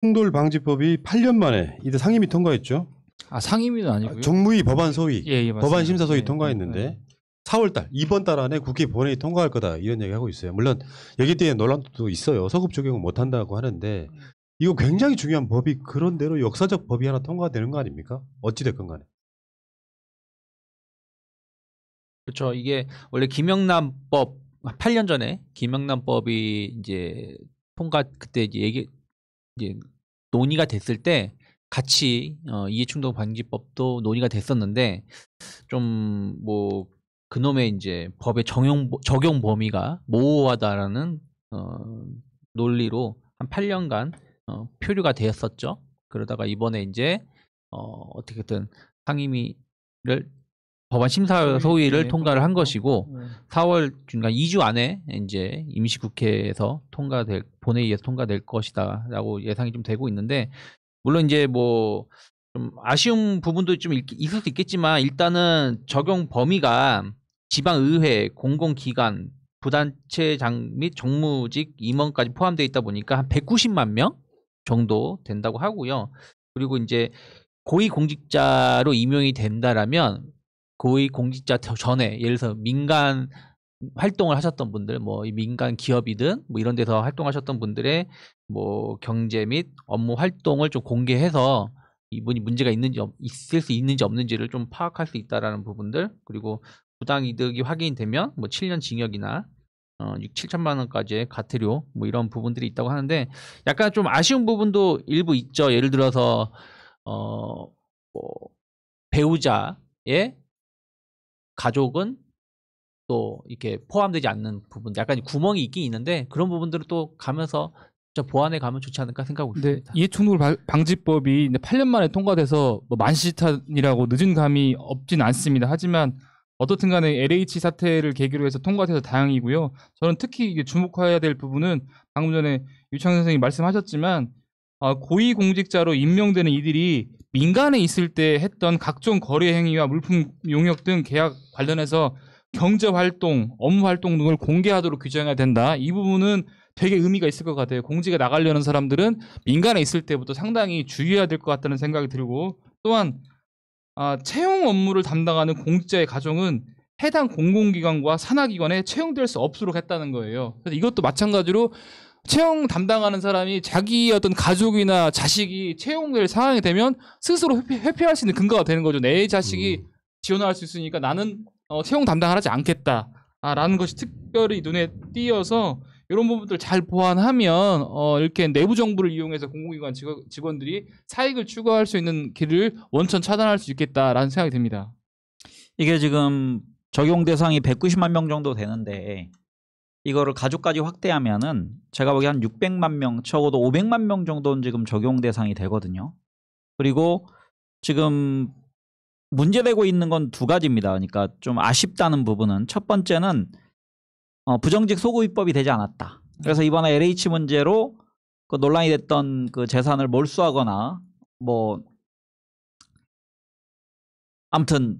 충돌 방지법이 8년 만에 이때 상임위 통과했죠. 아, 상임위는 아니고요. 정무위 법안 소위, 예, 법안 심사 소위 예, 통과했는데 4월달 이번 달 안에 국회 본회의 통과할 거다 이런 얘기하고 있어요. 물론 여기에 대한 논란도 있어요. 소급 적용을 못한다고 하는데 이거 굉장히 중요한 법이 그런 대로 역사적 법이 하나 통과되는 거 아닙니까? 어찌 됐건 간에. 그렇죠. 이게 원래 김영란법 8년 전에 김영란법이 이제 통과 그때 이제 논의가 됐을 때 같이 이해충돌 방지법도 논의가 됐었는데 좀 뭐 그놈의 이제 법의 적용 범위가 모호하다라는 논리로 한 8년간 표류가 되었었죠. 그러다가 이번에 이제 어떻게든 상임위를 법안 심사 소위를 통과를 한 것이고 4월 그러니까 2주 안에 이제 임시국회에서 본회의에서 통과될 것이다라고 예상이 좀 되고 있는데 물론 이제 뭐 좀 아쉬운 부분도 좀 있을 수 있겠지만 일단은 적용 범위가 지방의회, 공공기관, 부단체장 및 정무직 임원까지 포함되어 있다 보니까 한 190만 명 정도 된다고 하고요. 그리고 이제 고위공직자로 임용이 된다라면 고위공직자 전에 예를 들어서 민간 활동을 하셨던 분들, 뭐 민간 기업이든 뭐 이런 데서 활동하셨던 분들의 뭐 경제 및 업무 활동을 좀 공개해서 이분이 문제가 있을 수 있는지 없는지를 좀 파악할 수 있다라는 부분들, 그리고 부당이득이 확인되면 뭐 7년 징역이나 7천만 원까지의 과태료 뭐 이런 부분들이 있다고 하는데 약간 좀 아쉬운 부분도 일부 있죠. 예를 들어서 뭐 배우자의 가족은 또 이렇게 포함되지 않는 부분, 약간 구멍이 있긴 있는데 그런 부분들을 또 가면서 보완해 가면 좋지 않을까 생각하고 있습니다. 이해충돌 방지법이 8년 만에 통과돼서 뭐 만시탄이라고 늦은 감이 없진 않습니다. 하지만 어떻든 간에 LH 사태를 계기로 해서 통과돼서 다행이고요. 저는 특히 이게 주목해야 될 부분은 방금 전에 유창 선생님이 말씀하셨지만 고위공직자로 임명되는 이들이 민간에 있을 때 했던 각종 거래 행위와 물품 용역 등 계약 관련해서 경제활동, 업무활동 등을 공개하도록 규정해야 된다. 이 부분은 되게 의미가 있을 것 같아요. 공직에 나가려는 사람들은 민간에 있을 때부터 상당히 주의해야 될 것 같다는 생각이 들고, 또한 채용 업무를 담당하는 공직자의 가정은 해당 공공기관과 산하기관에 채용될 수 없도록 했다는 거예요. 그래서 이것도 마찬가지로 채용 담당하는 사람이 자기 어떤 가족이나 자식이 채용될 상황이 되면 스스로 회피할 수 있는 근거가 되는 거죠. 내 자식이 지원할 수 있으니까 나는 채용 담당을 하지 않겠다라는 것이 특별히 눈에 띄어서 이런 부분들 잘 보완하면 이렇게 내부 정보를 이용해서 공공기관 직원들이 사익을 추구할 수 있는 길을 원천 차단할 수 있겠다라는 생각이 듭니다. 이게 지금 적용 대상이 190만 명 정도 되는데 이거를 가족까지 확대하면은 제가 보기에 한 600만 명, 적어도 500만 명 정도는 지금 적용 대상이 되거든요. 그리고 지금 문제되고 있는 건 두 가지입니다. 그러니까 좀 아쉽다는 부분은 첫 번째는 부정직 소구입법이 되지 않았다. 그래서 이번에 LH 문제로 그 논란이 됐던 그 재산을 몰수하거나 뭐 아무튼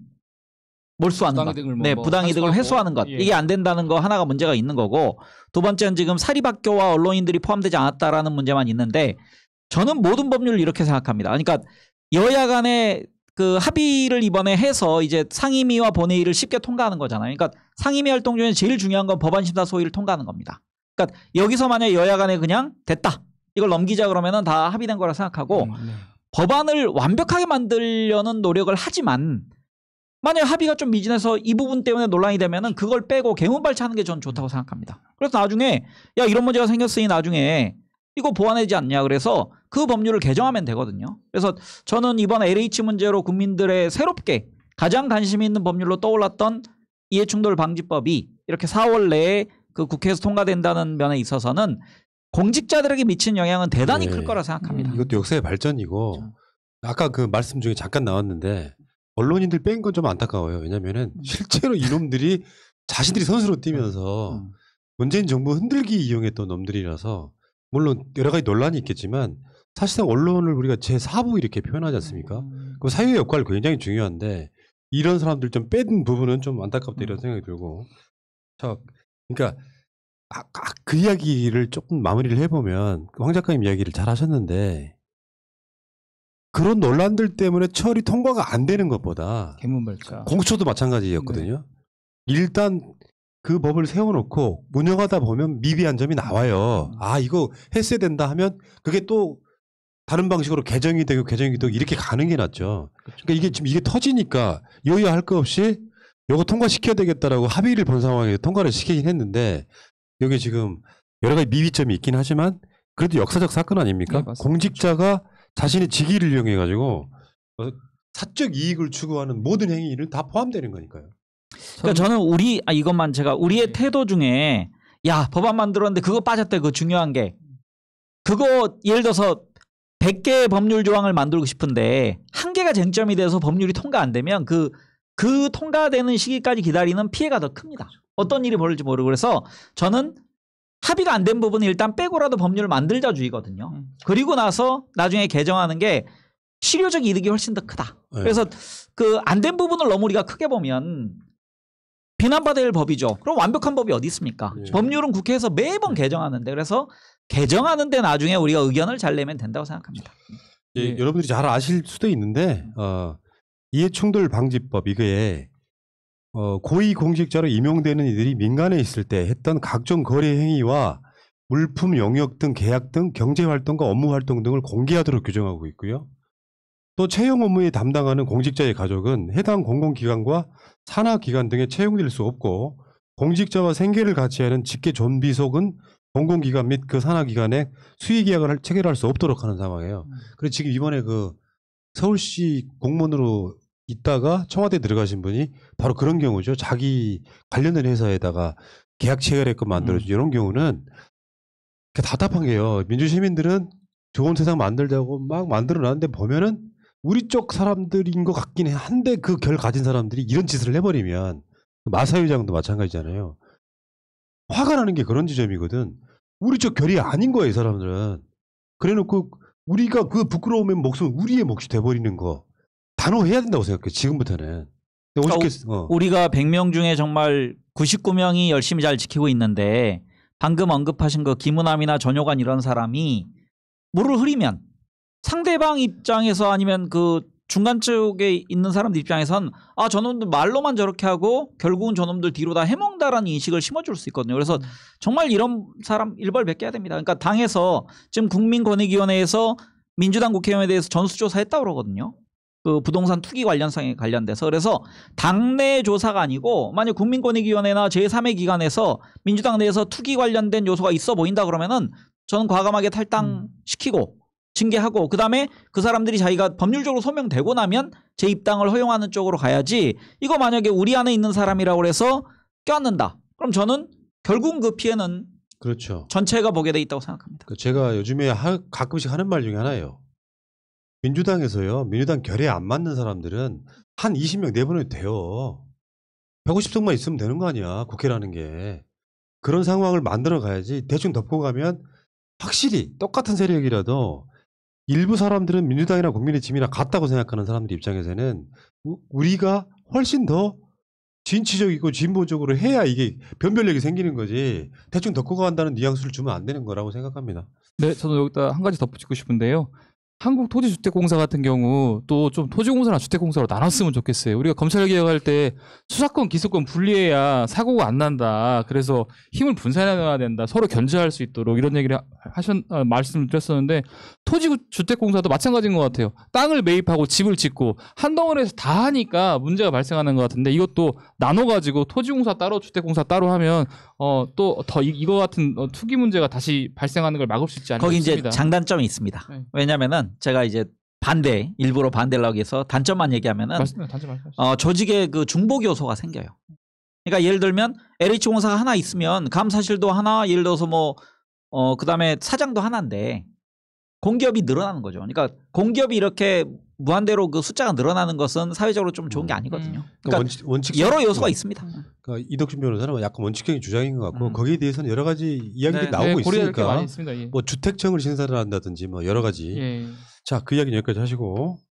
몰수하는 것, 부당이득을 회수하는 것, 이게 안 된다는 거 하나가 문제가 있는 거고, 두 번째는 지금 사립학교와 언론인들이 포함되지 않았다라는 문제만 있는데 저는 모든 법률을 이렇게 생각합니다. 그러니까 여야 간에 그 합의를 이번에 해서 이제 상임위와 본회의를 쉽게 통과하는 거잖아요. 그러니까 상임위 활동 중에 제일 중요한 건 법안 심사 소위를 통과하는 겁니다. 그러니까 여기서 만약에 여야 간에 그냥 됐다, 이걸 넘기자 그러면은 다 합의된 거라 생각하고 법안을 완벽하게 만들려는 노력을 하지만 만약 합의가 좀 미진해서 이 부분 때문에 논란이 되면은 그걸 빼고 개문발차하는 게 전 좋다고 생각합니다. 그래서 나중에 야 이런 문제가 생겼으니 나중에 이거 보완하지 않냐 그래서 그 법률을 개정하면 되거든요. 그래서 저는 이번 LH 문제로 국민들의 새롭게 가장 관심 있는 법률로 떠올랐던 이해충돌 방지법이 이렇게 4월 내에 그 국회에서 통과된다는 면에 있어서는 공직자들에게 미친 영향은 대단히 클 거라 생각합니다. 이것도 역사의 발전이고, 그렇죠. 아까 그 말씀 중에 잠깐 나왔는데 언론인들 뺀 건 좀 안타까워요. 왜냐면은 실제로 이놈들이 자신들이 선수로 뛰면서 문재인 정부 흔들기 이용했던 놈들이라서, 물론 여러 가지 논란이 있겠지만 사실상 언론을 우리가 제4부 이렇게 표현하지 않습니까? 그 사회의 역할 굉장히 중요한데 이런 사람들 좀 뺀 부분은 좀 안타깝다 이런 생각이 들고, 그러니까 그 이야기를 조금 마무리를 해보면 황 작가님 이야기를 잘 하셨는데 그런 논란들 때문에 처리 통과가 안 되는 것보다 개문발자 공수처도 마찬가지였거든요. 일단 그 법을 세워놓고 운영하다 보면 미비한 점이 나와요. 아 이거 했어야 된다 하면 그게 또 다른 방식으로 개정이 되고 이렇게 가는 게 낫죠. 그러니까 이게 지금 이게 터지니까 여야 할 거 없이 이거 통과시켜야 되겠다라고 합의를 본 상황에서 통과를 시키긴 했는데 여기 지금 여러 가지 미비점이 있긴 하지만 그래도 역사적 사건 아닙니까? 네, 공직자가 자신의 직위를 이용해 가지고 사적 이익을 추구하는 모든 행위를 다 포함되는 거니까요. 그러니까 저는 이것만 제가 우리의 태도 중에 야 법안 만들었는데 그거 빠졌대. 그거 중요한 게 그거 예를 들어서 100개의 법률 조항을 만들고 싶은데 한 개가 쟁점이 돼서 법률이 통과 안 되면 그 통과되는 시기까지 기다리는 피해가 더 큽니다. 어떤 일이 벌어질지 모르고 그래서 저는 합의가 안 된 부분은 일단 빼고라도 법률을 만들자주의거든요. 그리고 나서 나중에 개정하는 게 실효적 이득이 훨씬 더 크다. 네. 그래서 그 안 된 부분을 너무 우리가 크게 보면 비난받을 법이죠. 그럼 완벽한 법이 어디 있습니까? 네. 법률은 국회에서 매번 개정하는데 그래서 개정하는데 나중에 우리가 의견을 잘 내면 된다고 생각합니다. 예, 여러분들이 잘 아실 수도 있는데 이해충돌방지법 이거에 고위공직자로 임용되는 이들이 민간에 있을 때 했던 각종 거래 행위와 물품 용역 등 계약 등 경제활동과 업무활동 등을 공개하도록 규정하고 있고요. 또 채용 업무에 담당하는 공직자의 가족은 해당 공공기관과 산하기관 등에 채용될 수 없고 공직자와 생계를 같이 하는 직계 존비속은 공공기관 및 그 산하기관에 수의계약을 체결할 수 없도록 하는 상황이에요. 그래서 지금 이번에 그 서울시 공무원으로 있다가 청와대 들어가신 분이 바로 그런 경우죠. 자기 관련된 회사에다가 계약 체결했고 만들어주죠. 이런 경우는 답답한 게요. 민주시민들은 좋은 세상 만들자고 막 만들어놨는데 보면은 우리 쪽 사람들인 것 같긴 한데 그 결 가진 사람들이 이런 짓을 해버리면 마사회장도 마찬가지잖아요. 화가 나는 게 그런 지점이거든. 우리 쪽 결이 아닌 거예요, 이 사람들은. 그래놓고 우리가 그 부끄러움의 몫은 우리의 몫이 돼버리는 거 단호해야 된다고 생각해. 지금부터는. 우리가 100명 중에 정말 99명이 열심히 잘 지키고 있는데 방금 언급하신 그 김우남이나 전효관 이런 사람이 물을 흐리면 상대방 입장에서 아니면 그 중간 쪽에 있는 사람들 입장에선 아 저놈들 말로만 저렇게 하고 결국은 저놈들 뒤로 다 해먹는다라는 인식을 심어줄 수 있거든요. 그래서 정말 이런 사람 일벌백계해야 됩니다. 그러니까 당에서 지금 국민권익위원회에서 민주당 국회의원에 대해서 전수조사했다고 그러거든요. 그 부동산 투기 관련성에 관련돼서. 그래서 당내 조사가 아니고 만약 국민권익위원회나 제3의 기관에서 민주당 내에서 투기 관련된 요소가 있어 보인다 그러면은 저는 과감하게 탈당시키고 징계하고 그다음에 그 사람들이 자기가 법률적으로 소명되고 나면 재입당을 허용하는 쪽으로 가야지 이거 만약에 우리 안에 있는 사람이라고 해서 껴안는다. 그럼 저는 결국 그 피해는 그렇죠. 전체가 보게 돼 있다고 생각합니다. 제가 요즘에 가끔씩 하는 말 중에 하나예요. 민주당에서요. 민주당 결에 안 맞는 사람들은 한 20명 내보내도 돼요. 150석만 있으면 되는 거 아니야. 국회라는 게. 그런 상황을 만들어 가야지 대충 덮고 가면 확실히 똑같은 세력이라도 일부 사람들은 민주당이나 국민의 짐이나 같다고 생각하는 사람들 입장에서는 우리가 훨씬 더 진취적이고 진보적으로 해야 이게 변별력이 생기는 거지 대충 덮고 간다는 뉘앙스를 주면 안 되는 거라고 생각합니다. 네, 저는 여기다 한 가지 덧붙이고 싶은데요. 한국토지주택공사 같은 경우 또 좀 토지공사나 주택공사로 나눴으면 좋겠어요. 우리가 검찰개혁할 때 수사권, 기소권 분리해야 사고가 안 난다. 그래서 힘을 분산해야 된다. 서로 견제할 수 있도록 이런 얘기를 말씀을 드렸었는데 토지주택공사도 마찬가지인 것 같아요. 땅을 매입하고 집을 짓고 한 덩어리에서 다 하니까 문제가 발생하는 것 같은데 이것도 나눠가지고 토지공사 따로 주택공사 따로 하면 또 더 이거 같은 투기 문제가 다시 발생하는 걸 막을 수 있지 않을까 거기 싶습니다. 이제 장단점이 있습니다. 네. 왜냐하면은 제가 이제 일부러 반대를 하기 위해서 단점만 얘기하면은 조직의 그 중복 요소가 생겨요. 그러니까 예를 들면 LH공사가 하나 있으면 감사실도 하나, 예를 들어서 그다음에 사장도 하나인데 공기업이 늘어나는 거죠. 그러니까 공기업이 이렇게 무한대로 그 숫자가 늘어나는 것은 사회적으로 좀 좋은 게 아니거든요. 그러니까 여러 요소가 있습니다. 그러니까 이덕준 변호사는 약간 원칙적인 주장인 것 같고 거기에 대해서는 여러 가지 이야기들이 나오고 있으니까 많이 있습니다. 예. 뭐 주택청을 신설을 한다든지 뭐 여러 가지. 자, 그 이야기는 여기까지 하시고